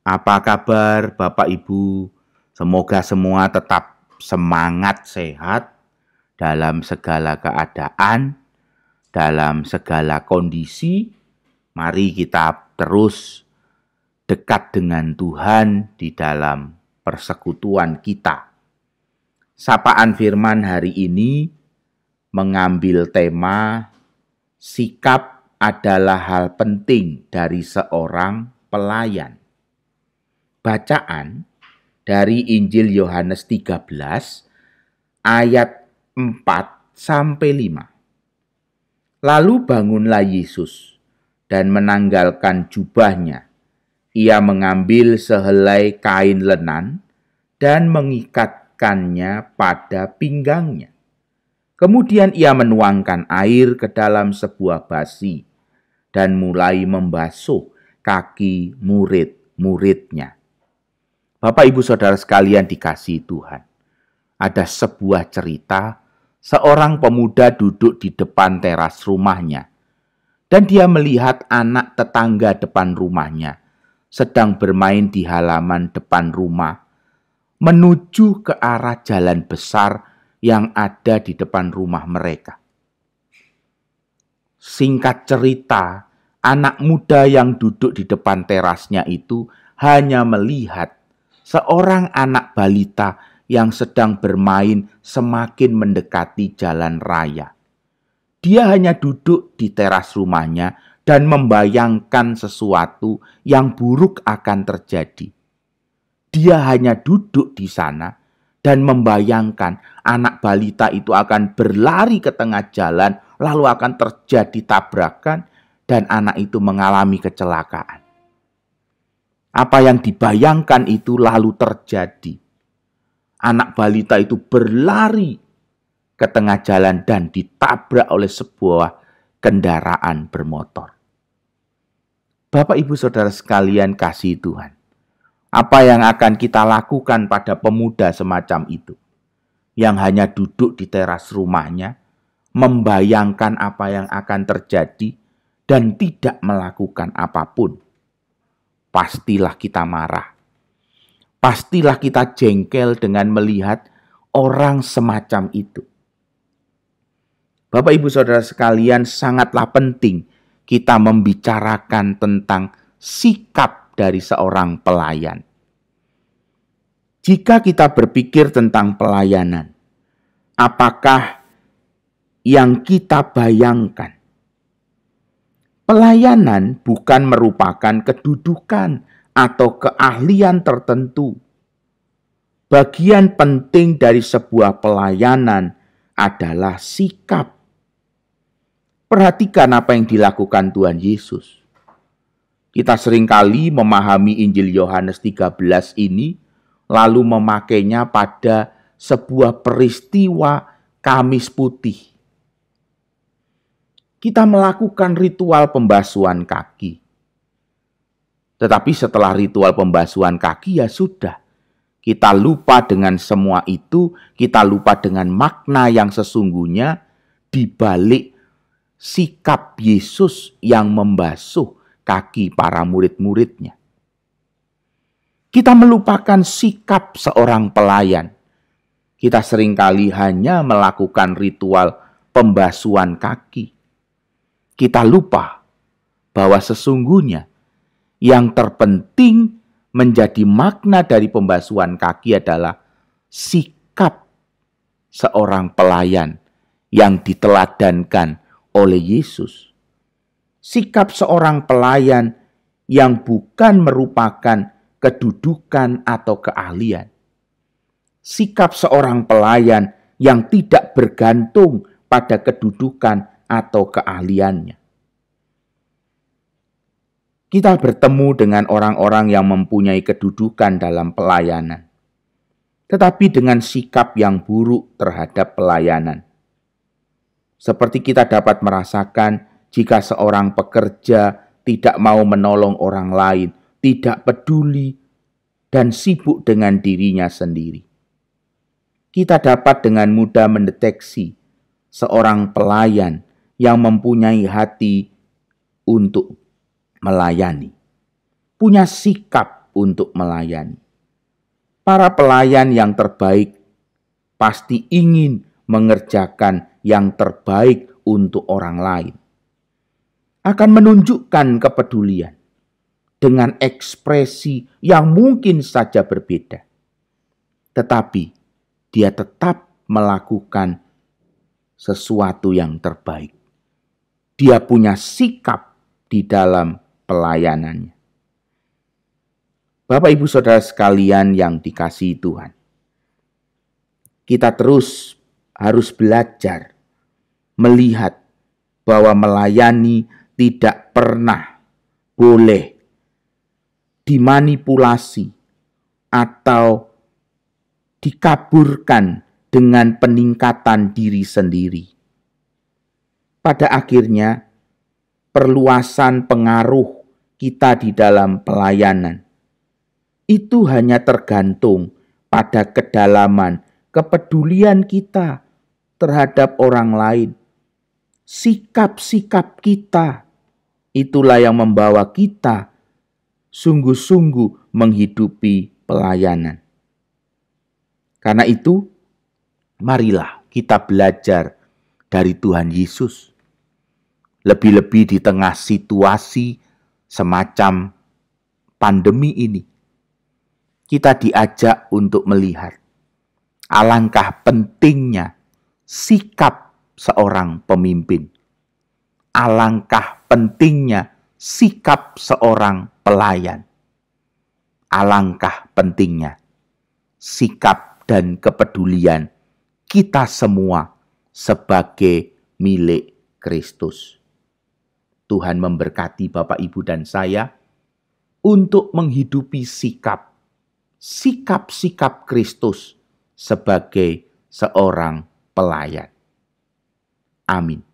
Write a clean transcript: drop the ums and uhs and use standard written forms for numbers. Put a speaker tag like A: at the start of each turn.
A: Apa kabar Bapak Ibu? Semoga semua tetap semangat, sehat dalam segala keadaan, dalam segala kondisi. Mari kita terus dekat dengan Tuhan di dalam persekutuan kita. Sapaan Firman hari ini mengambil tema sikap adalah hal penting dari seorang pelayan. Bacaan dari Injil Yohanes 13 ayat 4-5. Lalu bangunlah Yesus dan menanggalkan jubahnya. Ia mengambil sehelai kain lenan dan mengikatkannya pada pinggangnya. Kemudian ia menuangkan air ke dalam sebuah basi dan mulai membasuh kaki murid-muridnya. Bapak, Ibu, Saudara sekalian dikasihi Tuhan. Ada sebuah cerita, seorang pemuda duduk di depan teras rumahnya. Dan dia melihat anak tetangga depan rumahnya sedang bermain di halaman depan rumah, menuju ke arah jalan besar yang ada di depan rumah mereka. Singkat cerita, anak muda yang duduk di depan terasnya itu hanya melihat seorang anak balita yang sedang bermain semakin mendekati jalan raya. Dia hanya duduk di teras rumahnya dan membayangkan sesuatu yang buruk akan terjadi. Dia hanya duduk di sana dan membayangkan anak balita itu akan berlari ke tengah jalan, lalu akan terjadi tabrakan dan anak itu mengalami kecelakaan. Apa yang dibayangkan itu lalu terjadi. Anak balita itu berlari ke tengah jalan dan ditabrak oleh sebuah kendaraan bermotor. Bapak, Ibu, Saudara sekalian kasih Tuhan. Apa yang akan kita lakukan pada pemuda semacam itu? Yang hanya duduk di teras rumahnya, membayangkan apa yang akan terjadi dan tidak melakukan apapun. Pastilah kita marah. Pastilah kita jengkel dengan melihat orang semacam itu. Bapak, Ibu, Saudara sekalian, sangatlah penting kita membicarakan tentang sikap dari seorang pelayan. Jika kita berpikir tentang pelayanan, apakah yang kita bayangkan? Pelayanan bukan merupakan kedudukan atau keahlian tertentu. Bagian penting dari sebuah pelayanan adalah sikap. Perhatikan apa yang dilakukan Tuhan Yesus. Kita seringkali memahami Injil Yohanes 13 ini, lalu memakainya pada sebuah peristiwa Kamis Putih. Kita melakukan ritual pembasuhan kaki. Tetapi setelah ritual pembasuhan kaki ya sudah. Kita lupa dengan semua itu, kita lupa dengan makna yang sesungguhnya di balik sikap Yesus yang membasuh kaki para murid-muridnya. Kita melupakan sikap seorang pelayan. Kita seringkali hanya melakukan ritual pembasuhan kaki. Kita lupa bahwa sesungguhnya yang terpenting menjadi makna dari pembasuhan kaki adalah sikap seorang pelayan yang diteladankan oleh Yesus. Sikap seorang pelayan yang bukan merupakan kedudukan atau keahlian. Sikap seorang pelayan yang tidak bergantung pada kedudukan atau keahliannya. Kita bertemu dengan orang-orang yang mempunyai kedudukan dalam pelayanan, tetapi dengan sikap yang buruk terhadap pelayanan. Seperti kita dapat merasakan jika seorang pekerja tidak mau menolong orang lain, tidak peduli, dan sibuk dengan dirinya sendiri. Kita dapat dengan mudah mendeteksi seorang pelayan yang mempunyai hati untuk melayani, punya sikap untuk melayani. Para pelayan yang terbaik pasti ingin mengerjakan yang terbaik untuk orang lain. Akan menunjukkan kepedulian dengan ekspresi yang mungkin saja berbeda. Tetapi dia tetap melakukan sesuatu yang terbaik. Dia punya sikap di dalam pelayanannya. Bapak, Ibu, Saudara sekalian yang dikasihi Tuhan, kita terus harus belajar melihat bahwa melayani tidak pernah boleh dimanipulasi atau dikaburkan dengan peningkatan diri sendiri. Pada akhirnya, perluasan pengaruh kita di dalam pelayanan itu hanya tergantung pada kedalaman kepedulian kita terhadap orang lain. Sikap-sikap kita, itulah yang membawa kita sungguh-sungguh menghidupi pelayanan. Karena itu, marilah kita belajar dari Tuhan Yesus. Lebih-lebih di tengah situasi semacam pandemi ini, kita diajak untuk melihat alangkah pentingnya sikap seorang pemimpin. Alangkah pentingnya sikap seorang pelayan. Alangkah pentingnya sikap dan kepedulian kita semua sebagai milik Kristus. Tuhan memberkati Bapak, Ibu, dan saya untuk menghidupi sikap-sikap Kristus sebagai seorang pelayan. Amin.